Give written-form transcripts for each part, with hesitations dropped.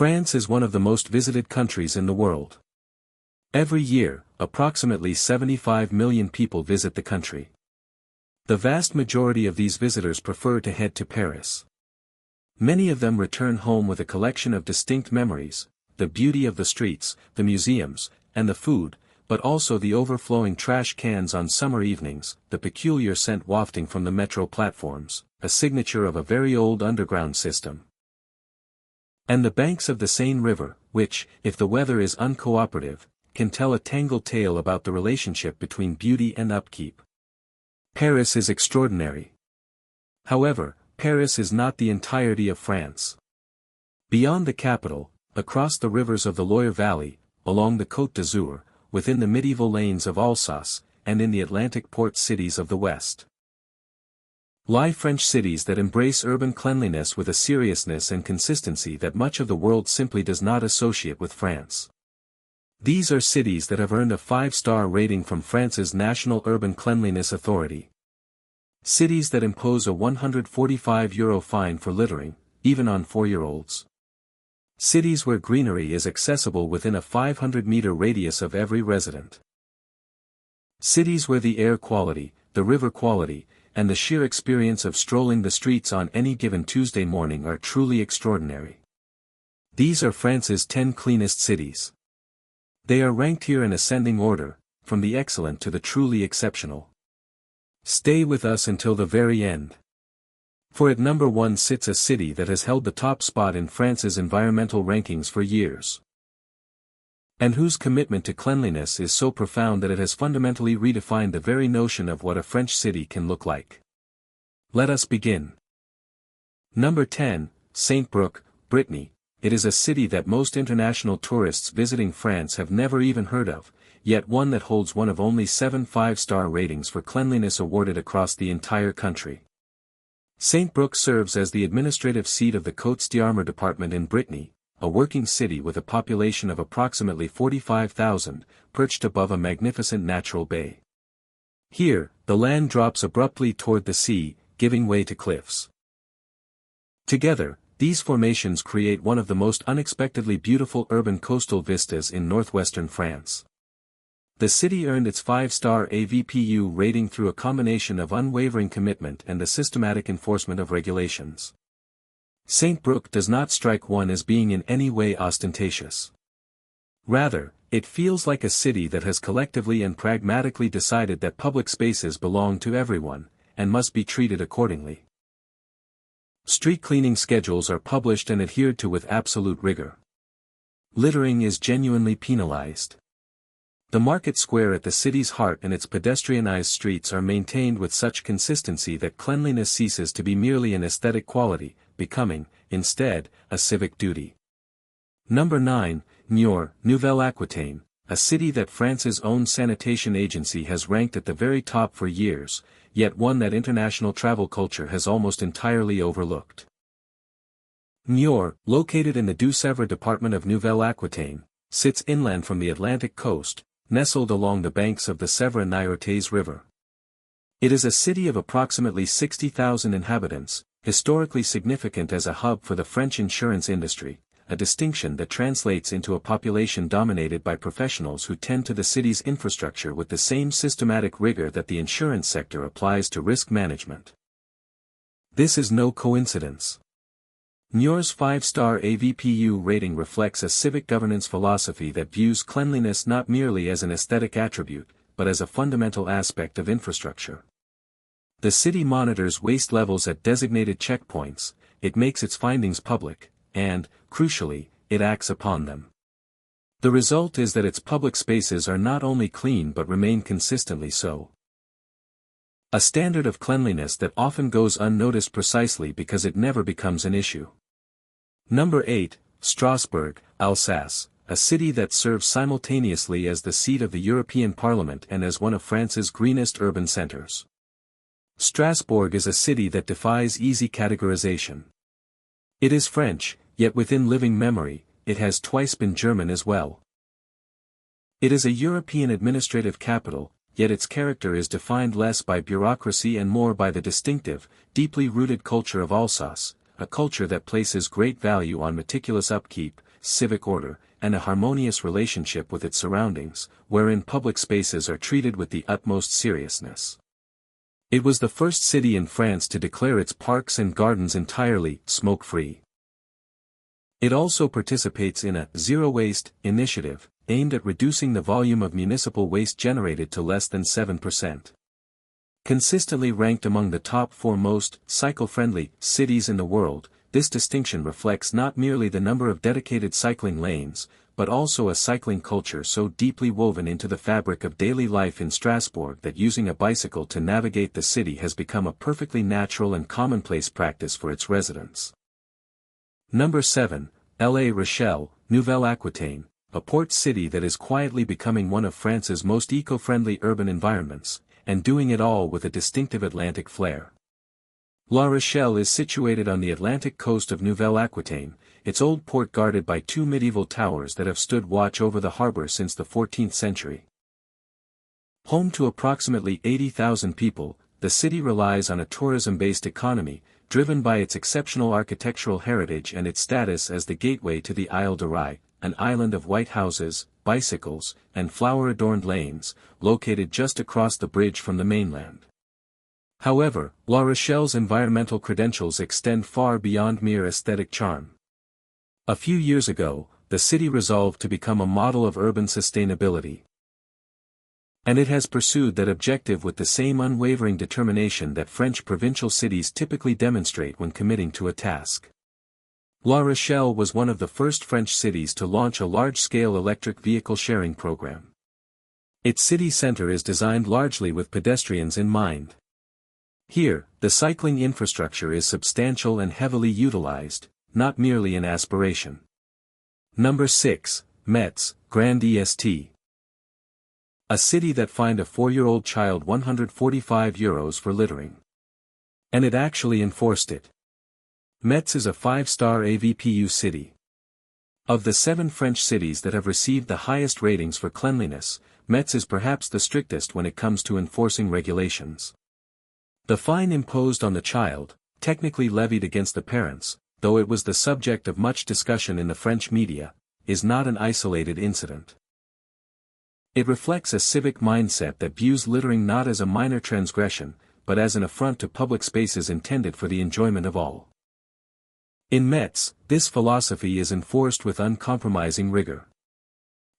France is one of the most visited countries in the world. Every year, approximately 75 million people visit the country. The vast majority of these visitors prefer to head to Paris. Many of them return home with a collection of distinct memories, the beauty of the streets, the museums, and the food, but also the overflowing trash cans on summer evenings, the peculiar scent wafting from the metro platforms, a signature of a very old underground system. And the banks of the Seine River, which, if the weather is uncooperative, can tell a tangled tale about the relationship between beauty and upkeep. Paris is extraordinary. However, Paris is not the entirety of France. Beyond the capital, across the rivers of the Loire Valley, along the Côte d'Azur, within the medieval lanes of Alsace, and in the Atlantic port cities of the West, lie French cities that embrace urban cleanliness with a seriousness and consistency that much of the world simply does not associate with France. These are cities that have earned a 5-star rating from France's National Urban Cleanliness Authority. Cities that impose a €145 fine for littering, even on 4-year-olds. Cities where greenery is accessible within a 500-meter radius of every resident. Cities where the air quality, the river quality, and the sheer experience of strolling the streets on any given Tuesday morning are truly extraordinary. These are France's 10 cleanest cities. They are ranked here in ascending order, from the excellent to the truly exceptional. Stay with us until the very end. For at number 1 sits a city that has held the top spot in France's environmental rankings for years, and whose commitment to cleanliness is so profound that it has fundamentally redefined the very notion of what a French city can look like. Let us begin. Number 10, Saint-Brieuc, Brittany. It is a city that most international tourists visiting France have never even heard of, yet one that holds one of only 7 5-star ratings for cleanliness awarded across the entire country. Saint-Brieuc serves as the administrative seat of the Côte d'Armor department in Brittany, a working city with a population of approximately 45,000, perched above a magnificent natural bay. Here, the land drops abruptly toward the sea, giving way to cliffs. Together, these formations create one of the most unexpectedly beautiful urban coastal vistas in northwestern France. The city earned its 5-star AVPU rating through a combination of unwavering commitment and the systematic enforcement of regulations. Saint-Brieuc does not strike one as being in any way ostentatious. Rather, it feels like a city that has collectively and pragmatically decided that public spaces belong to everyone, and must be treated accordingly. Street cleaning schedules are published and adhered to with absolute rigor. Littering is genuinely penalized. The market square at the city's heart and its pedestrianized streets are maintained with such consistency that cleanliness ceases to be merely an aesthetic quality, becoming, instead, a civic duty. Number 9, Niort, Nouvelle-Aquitaine, a city that France's own sanitation agency has ranked at the very top for years, yet one that international travel culture has almost entirely overlooked. Niort, located in the Deux-Sèvres department of Nouvelle-Aquitaine, sits inland from the Atlantic coast, nestled along the banks of the Sèvres-Niortaise River. It is a city of approximately 60,000 inhabitants, historically significant as a hub for the French insurance industry, a distinction that translates into a population dominated by professionals who tend to the city's infrastructure with the same systematic rigor that the insurance sector applies to risk management. This is no coincidence. Niort's 5-star AVPU rating reflects a civic governance philosophy that views cleanliness not merely as an aesthetic attribute, but as a fundamental aspect of infrastructure. The city monitors waste levels at designated checkpoints, it makes its findings public, and, crucially, it acts upon them. The result is that its public spaces are not only clean but remain consistently so. A standard of cleanliness that often goes unnoticed precisely because it never becomes an issue. Number 8, Strasbourg, Alsace, a city that serves simultaneously as the seat of the European Parliament and as one of France's greenest urban centers. Strasbourg is a city that defies easy categorization. It is French, yet within living memory, it has twice been German as well. It is a European administrative capital, yet its character is defined less by bureaucracy and more by the distinctive, deeply rooted culture of Alsace, a culture that places great value on meticulous upkeep, civic order, and a harmonious relationship with its surroundings, wherein public spaces are treated with the utmost seriousness. It was the first city in France to declare its parks and gardens entirely smoke-free. It also participates in a zero-waste initiative, aimed at reducing the volume of municipal waste generated to less than 7%. Consistently ranked among the top 4 most cycle-friendly cities in the world, this distinction reflects not merely the number of dedicated cycling lanes, but also a cycling culture so deeply woven into the fabric of daily life in Strasbourg that using a bicycle to navigate the city has become a perfectly natural and commonplace practice for its residents. Number 7, La Rochelle, Nouvelle-Aquitaine, a port city that is quietly becoming one of France's most eco-friendly urban environments, and doing it all with a distinctive Atlantic flair. La Rochelle is situated on the Atlantic coast of Nouvelle-Aquitaine, its old port guarded by 2 medieval towers that have stood watch over the harbor since the 14th century. Home to approximately 80,000 people, the city relies on a tourism-based economy, driven by its exceptional architectural heritage and its status as the gateway to the Isle de Ré, an island of white houses, bicycles, and flower-adorned lanes, located just across the bridge from the mainland. However, La Rochelle's environmental credentials extend far beyond mere aesthetic charm. A few years ago, the city resolved to become a model of urban sustainability. And it has pursued that objective with the same unwavering determination that French provincial cities typically demonstrate when committing to a task. La Rochelle was one of the first French cities to launch a large-scale electric vehicle sharing program. Its city center is designed largely with pedestrians in mind. Here, the cycling infrastructure is substantial and heavily utilized, not merely an aspiration. Number 6, Metz, Grand Est. A city that fined a 4-year-old child €145 for littering. And it actually enforced it. Metz is a 5-star AVPU city. Of the 7 French cities that have received the highest ratings for cleanliness, Metz is perhaps the strictest when it comes to enforcing regulations. The fine imposed on the child, technically levied against the parents, though it was the subject of much discussion in the French media, is not an isolated incident. It reflects a civic mindset that views littering not as a minor transgression, but as an affront to public spaces intended for the enjoyment of all. In Metz, this philosophy is enforced with uncompromising rigor.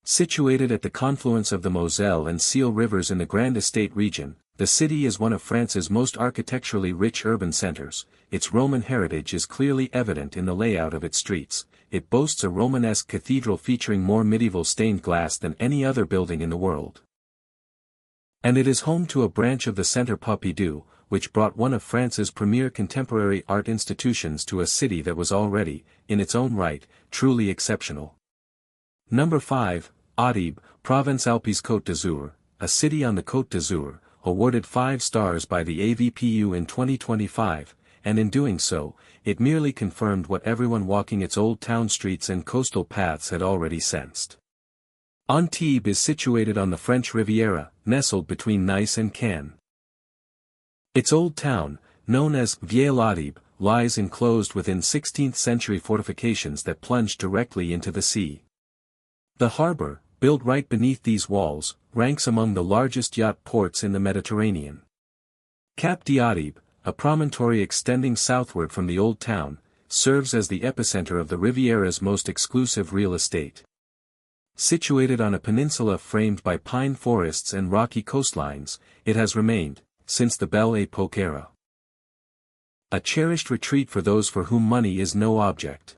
Situated at the confluence of the Moselle and Ciel rivers in the Grand Est region, the city is one of France's most architecturally rich urban centers. Its Roman heritage is clearly evident in the layout of its streets. It boasts a Romanesque cathedral featuring more medieval stained glass than any other building in the world. And it is home to a branch of the Centre Pompidou, which brought one of France's premier contemporary art institutions to a city that was already, in its own right, truly exceptional. Number 5, Audibes, Provence-Alpes Côte d'Azur, a city on the Côte d'Azur, awarded 5 stars by the AVPU in 2025, and in doing so, it merely confirmed what everyone walking its old town streets and coastal paths had already sensed. Antibes is situated on the French Riviera, nestled between Nice and Cannes. Its old town, known as Vieille Audibes, lies enclosed within 16th-century fortifications that plunge directly into the sea. The harbor, built right beneath these walls, ranks among the largest yacht ports in the Mediterranean. Cap d'Audibes, a promontory extending southward from the old town, serves as the epicenter of the Riviera's most exclusive real estate. Situated on a peninsula framed by pine forests and rocky coastlines, it has remained, since the Belle Époque era, a cherished retreat for those for whom money is no object.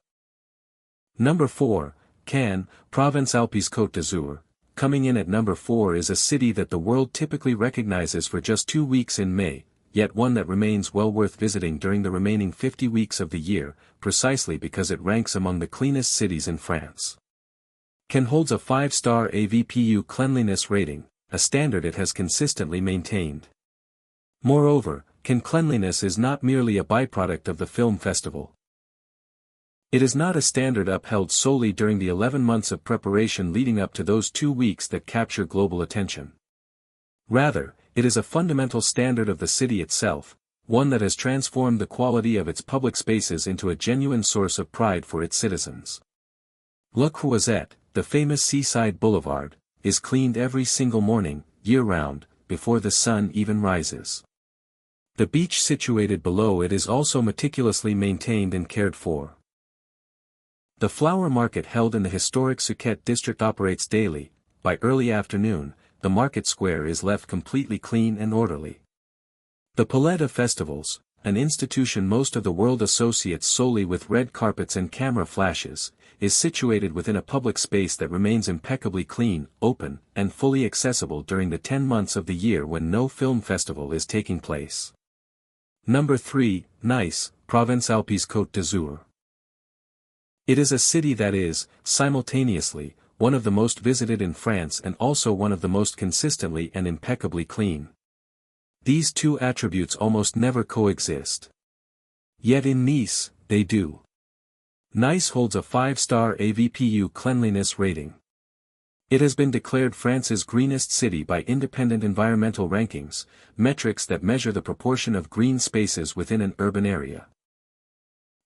Number 4, Cannes, Provence-Alpes Côte d'Azur. Coming in at number 4 is a city that the world typically recognizes for just 2 weeks in May, yet one that remains well worth visiting during the remaining 50 weeks of the year, precisely because it ranks among the cleanest cities in France. Cannes holds a 5-star AVPU cleanliness rating, a standard it has consistently maintained. Moreover, Cannes cleanliness is not merely a byproduct of the film festival. It is not a standard upheld solely during the 11 months of preparation leading up to those 2 weeks that capture global attention. Rather, it is a fundamental standard of the city itself, one that has transformed the quality of its public spaces into a genuine source of pride for its citizens. Le Croisette, the famous seaside boulevard, is cleaned every single morning, year-round, before the sun even rises. The beach situated below it is also meticulously maintained and cared for. The flower market held in the historic Côte district operates daily. By early afternoon, the market square is left completely clean and orderly. The Palette of Festivals, an institution most of the world associates solely with red carpets and camera flashes, is situated within a public space that remains impeccably clean, open, and fully accessible during the 10 months of the year when no film festival is taking place. Number 3, Nice, Provence-Alpes Côte d'Azur. It is a city that is, simultaneously, one of the most visited in France and also one of the most consistently and impeccably clean. These two attributes almost never coexist. Yet in Nice, they do. Nice holds a 5-star AVPU cleanliness rating. It has been declared France's greenest city by independent environmental rankings, metrics that measure the proportion of green spaces within an urban area.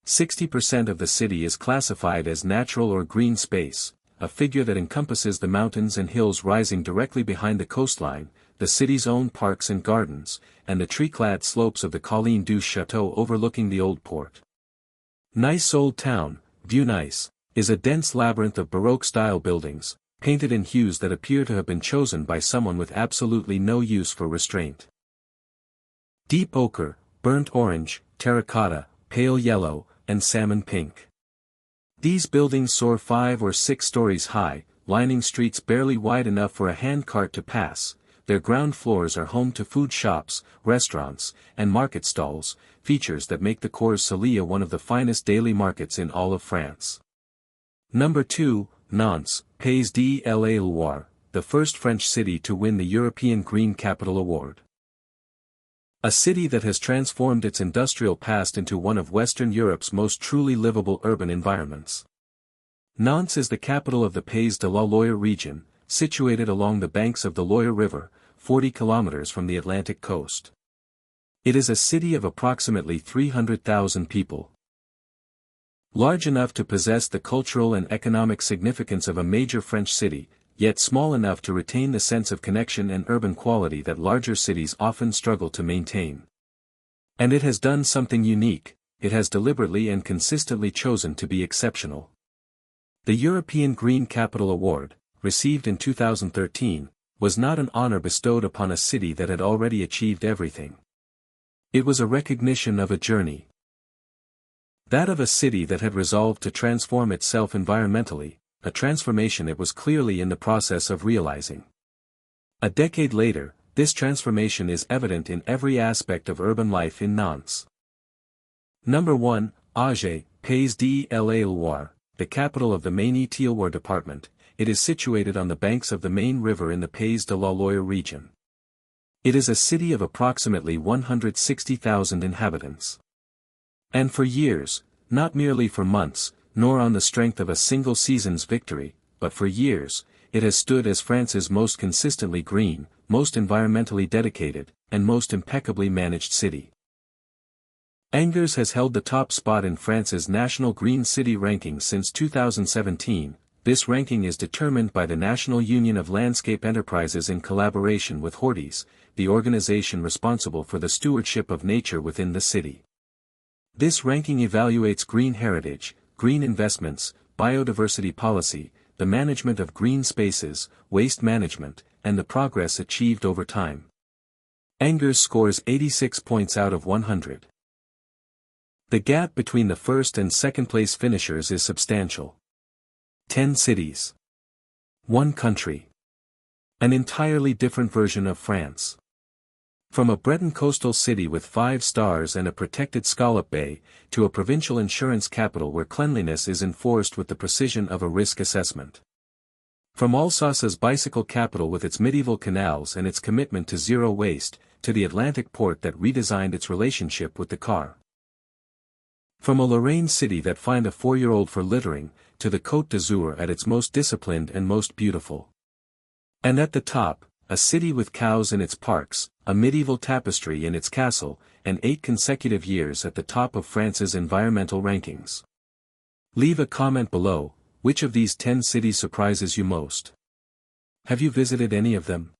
60% of the city is classified as natural or green space, a figure that encompasses the mountains and hills rising directly behind the coastline, the city's own parks and gardens, and the tree-clad slopes of the Colline du Château overlooking the old port. Nice Old Town, Vieux Nice, is a dense labyrinth of Baroque-style buildings, painted in hues that appear to have been chosen by someone with absolutely no use for restraint. Deep ochre, burnt orange, terracotta, pale yellow, and salmon pink. These buildings soar 5 or 6 stories high, lining streets barely wide enough for a handcart to pass. Their ground floors are home to food shops, restaurants, and market stalls, features that make the Cours Salé one of the finest daily markets in all of France. Number 2, Nantes, Pays de la Loire, the first French city to win the European Green Capital Award. A city that has transformed its industrial past into one of Western Europe's most truly livable urban environments. Nantes is the capital of the Pays de la Loire region, situated along the banks of the Loire River, 40 kilometers from the Atlantic coast. It is a city of approximately 300,000 people. Large enough to possess the cultural and economic significance of a major French city, yet small enough to retain the sense of connection and urban quality that larger cities often struggle to maintain. And it has done something unique, it has deliberately and consistently chosen to be exceptional. The European Green Capital Award, received in 2013, was not an honor bestowed upon a city that had already achieved everything. It was a recognition of a journey. That of a city that had resolved to transform itself environmentally, a transformation it was clearly in the process of realizing. A decade later, this transformation is evident in every aspect of urban life in Nantes. Number 1, Angers, Pays de la Loire, the capital of the Maine-et-Loire department. It is situated on the banks of the Maine River in the Pays de la Loire region. It is a city of approximately 160,000 inhabitants. And for years, not merely for months, nor on the strength of a single season's victory, but for years, it has stood as France's most consistently green, most environmentally dedicated, and most impeccably managed city. Angers has held the top spot in France's National Green City Ranking since 2017. This ranking is determined by the National Union of Landscape Enterprises in collaboration with Horties, the organization responsible for the stewardship of nature within the city. This ranking evaluates green heritage, green investments, biodiversity policy, the management of green spaces, waste management, and the progress achieved over time. Angers scores 86 points out of 100. The gap between the first and second place finishers is substantial. 10 cities. 1 country. An entirely different version of France. From a Breton coastal city with 5 stars and a protected scallop bay, to a provincial insurance capital where cleanliness is enforced with the precision of a risk assessment. From Alsace's bicycle capital with its medieval canals and its commitment to zero waste, to the Atlantic port that redesigned its relationship with the car. From a Lorraine city that fined a 4-year-old for littering, to the Côte d'Azur at its most disciplined and most beautiful. And at the top, a city with cows in its parks, a medieval tapestry in its castle, and 8 consecutive years at the top of France's environmental rankings. Leave a comment below, Which of these 10 cities surprises you most? Have you visited any of them?